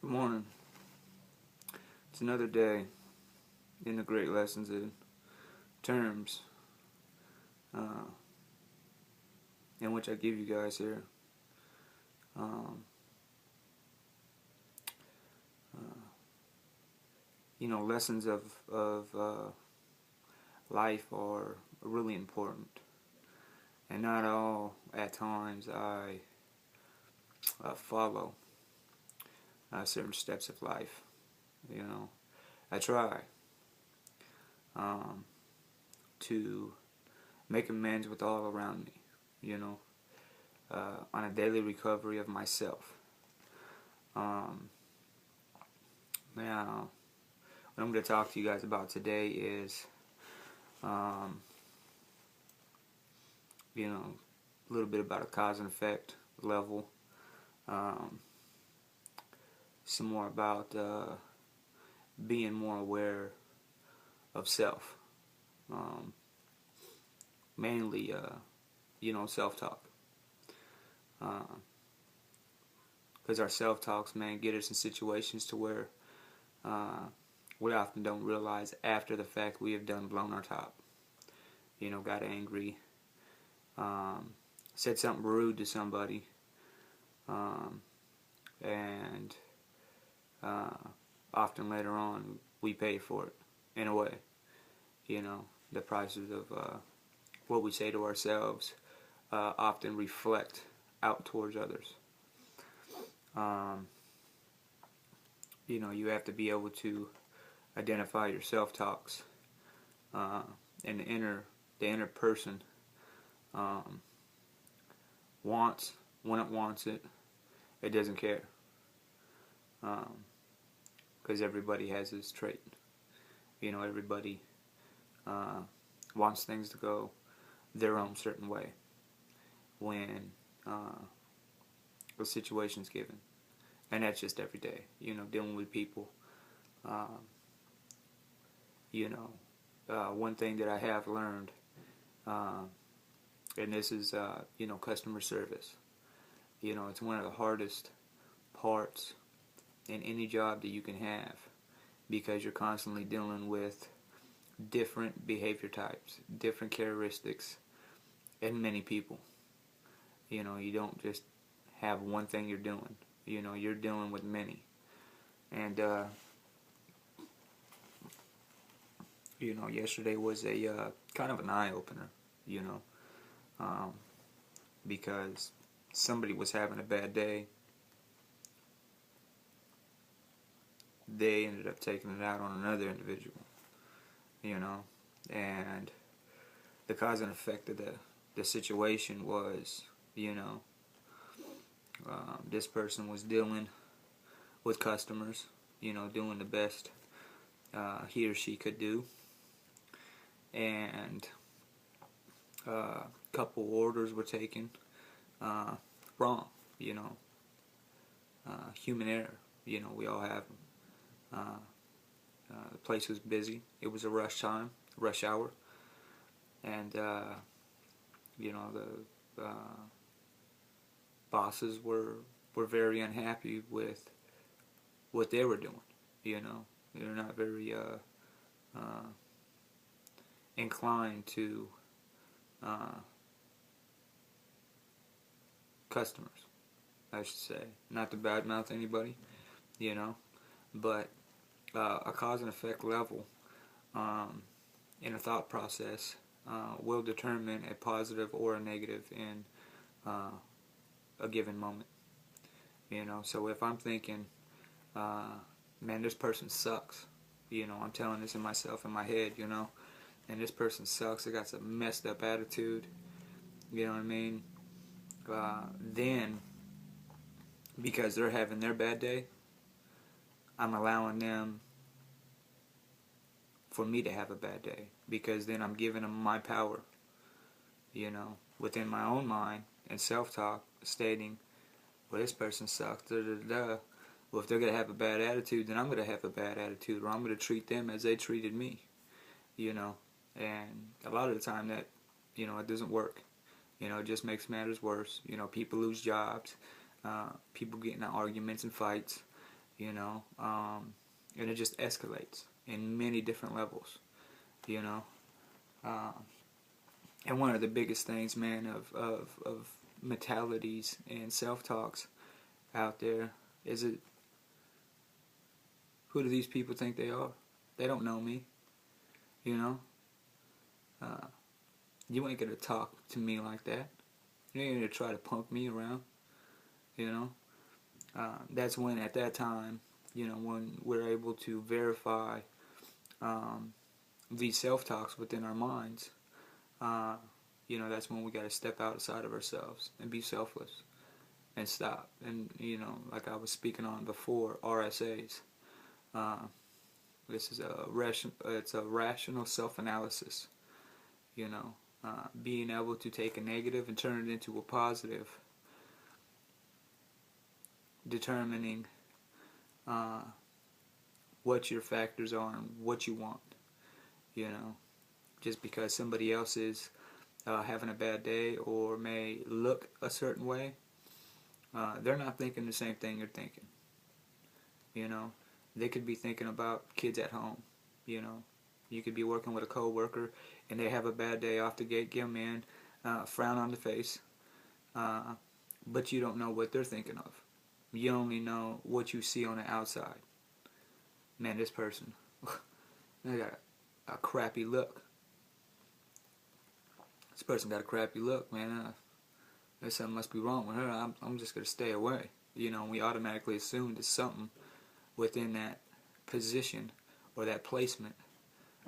Good morning. It's another day in the great lessons in terms uh, in which I give you guys here. Um, uh, Lessons of life are really important, and not all at times I follow certain steps of life. You know, I try um, to make amends with all around me. You know, on a daily recovery of myself. Um, Now, what I'm going to talk to you guys about today is, um, a little bit about a cause and effect level. Um, some more about being more aware of self. Um, Mainly, self-talk. Because our self-talks, man, get us in situations to where uh, we often don't realize after the fact we have done blown our top. Got angry, um, said something rude to somebody, um, and uh, often later on we pay for it in a way. The prices of what we say to ourselves often reflect out towards others. Um, you have to be able to identify your self-talks, uh, and the inner person um, wants when it wants it. It doesn't care, because everybody has this trait. Everybody uh, wants things to go their own certain way when the situation's given, and that's just every day. Dealing with people. Um, One thing that I have learned, um, and this is customer service. It's one of the hardest parts in any job that you can have, because you're constantly dealing with different behavior types, different characteristics, and many people. You don't just have one thing you're doing. You're dealing with many. And, yesterday was a kind of an eye-opener, you know, um, because somebody was having a bad day. They ended up taking it out on another individual, and the cause and effect of the situation was, this person was dealing with customers, doing the best he or she could do, and a couple orders were taken wrong, you know, human error. We all have them. The place was busy. It was a rush hour, and the bosses were very unhappy with what they were doing. They're not very inclined to customers, I should say. Not to badmouth anybody, you know, but a cause and effect level um, in a thought process will determine a positive or a negative in a given moment. So if I'm thinking, man, this person sucks, I'm telling this in myself in my head, and this person sucks, they got some messed up attitude, you know what I mean? Then, because they're having their bad day, I'm allowing them for me to have a bad day, because then I'm giving them my power, within my own mind and self-talk, stating, well, this person sucks, da da da. Well, if they're going to have a bad attitude, then I'm going to have a bad attitude, or I'm going to treat them as they treated me, and a lot of the time that, it doesn't work. It just makes matters worse. People lose jobs, people get in arguments and fights, you know, and it just escalates in many different levels, you know. Um, and one of the biggest things, man, of mentalities and self-talks out there is it, who do these people think they are? They don't know me, you know. Uh, you ain't gonna talk to me like that. You ain't gonna try to punk me around, you know. That's when, at that time, you know, when we're able to verify um, these self-talks within our minds, uh, you know, that's when we got to step outside of ourselves and be selfless and stop. And, you know, like I was speaking on before, RSAs. Uh, this is it's a rational self-analysis, you know. Being able to take a negative and turn it into a positive, determining uh, what your factors are and what you want, you know. Just because somebody else is having a bad day or may look a certain way, they're not thinking the same thing you're thinking, you know. They could be thinking about kids at home, you know. You could be working with a coworker and they have a bad day off the gate, give them in, frown on the face, uh, but you don't know what they're thinking of. You only know what you see on the outside. Man, this person, they got a crappy look. This person got a crappy look, man. There's something must be wrong with her. I'm just going to stay away. You know, we automatically assume that something within that position or that placement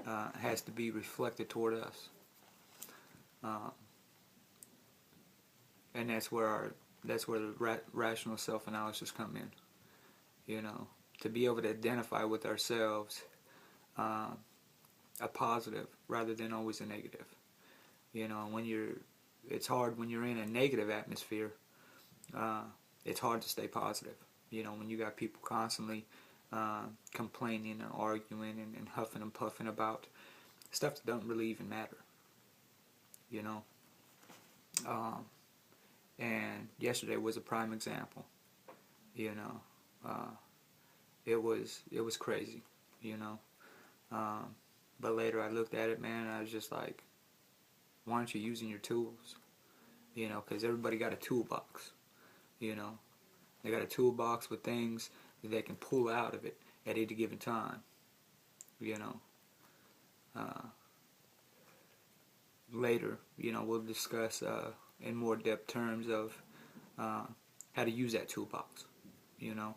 has to be reflected toward us. And that's where the rational self-analysis come in. You know, to be able to identify with ourselves a positive rather than always a negative. You know, it's hard when you're in a negative atmosphere. It's hard to stay positive. You know, when you got people constantly complaining and arguing and huffing and puffing about stuff that don't really even matter. You know, and yesterday was a prime example. You know, it was crazy. You know, but later I looked at it, man, and I was just like, why aren't you using your tools? You know, because everybody got a toolbox. You know, they got a toolbox with things that they can pull out of it at any given time. You know, later, you know, we'll discuss in more depth terms of how to use that toolbox. You know,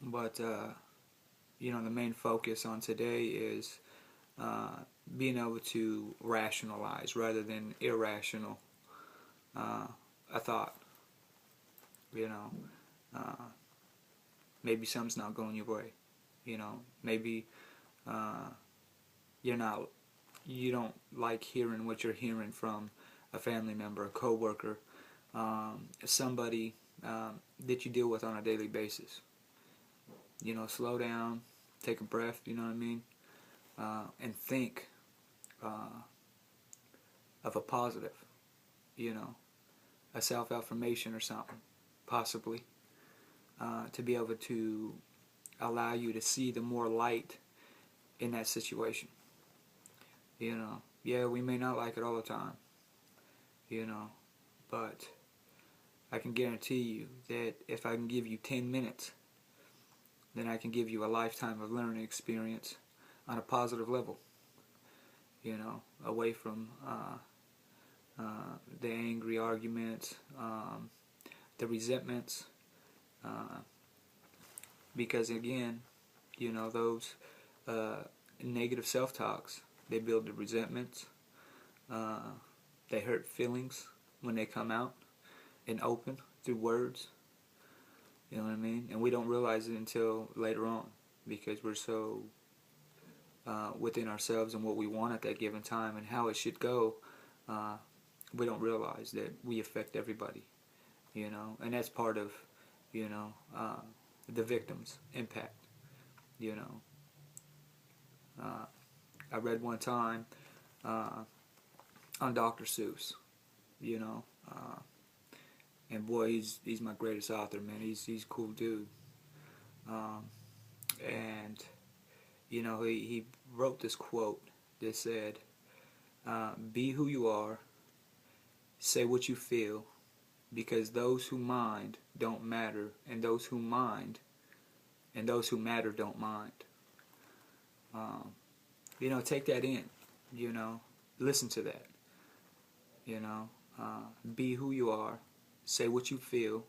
but you know, the main focus on today is being able to rationalize rather than irrational a thought. You know, maybe something's not going your way. You know, maybe you don't like hearing what you're hearing from a family member, a coworker, somebody that you deal with on a daily basis. You know, slow down, take a breath. You know what I mean, and think of a positive. You know, a self-affirmation or something, possibly, to be able to allow you to see the more light in that situation. You know, yeah, we may not like it all the time, you know, but I can guarantee you that if I can give you 10 minutes, then I can give you a lifetime of learning experience on a positive level, you know, away from the angry arguments, the resentments, because again, you know, those negative self-talks, they build the resentments, they hurt feelings when they come out and open through words, you know what I mean? And we don't realize it until later on because we're so within ourselves and what we want at that given time and how it should go. We don't realize that we affect everybody, you know, and that's part of, you know, the victim's impact, you know. I read one time on Dr. Seuss, you know, And boy, he's my greatest author, man. He's a cool dude. Um, and he wrote this quote that said, "Be who you are, say what you feel, because those who mind don't matter, and those who matter don't mind." Um, take that in. Listen to that. Be who you are, say what you feel,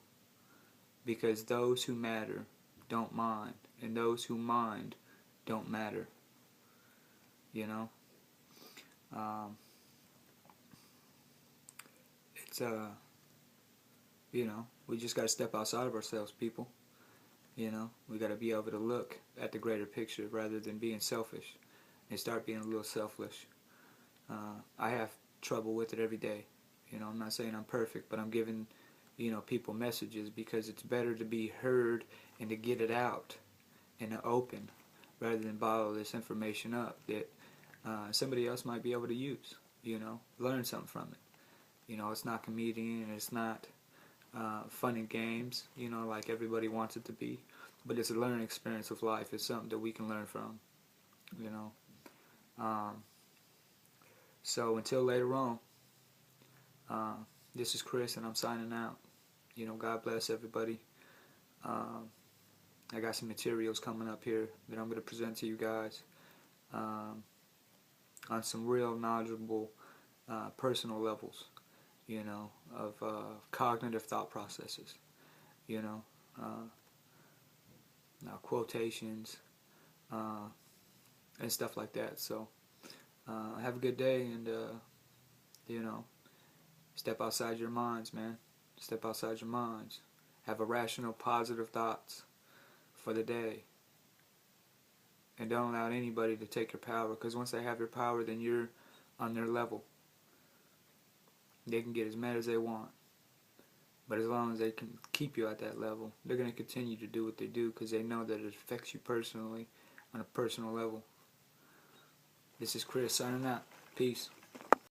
because those who matter don't mind, and those who mind don't matter. You know, um, it's we just got to step outside of ourselves, people. We got to be able to look at the greater picture rather than being selfish, and start being a little selfish. I have trouble with it every day. I'm not saying I'm perfect, but I'm giving people messages because it's better to be heard and to get it out in the open rather than bottle this information up that somebody else might be able to use. Learn something from it. It's not comedian and it's not fun and games, like everybody wants it to be, but it's a learning experience of life. It's something that we can learn from. you know. So until later on, this is Chris and I'm signing out. God bless everybody. I got some materials coming up here that I'm going to present to you guys on some real knowledgeable personal levels, of cognitive thought processes, now quotations and stuff like that. So have a good day and, step outside your minds, man. Step outside your minds. Have a rational, positive thoughts for the day. And don't allow anybody to take your power, because once they have your power, then you're on their level. They can get as mad as they want. But as long as they can keep you at that level, they're going to continue to do what they do because they know that it affects you personally on a personal level. This is Chris signing out. Peace.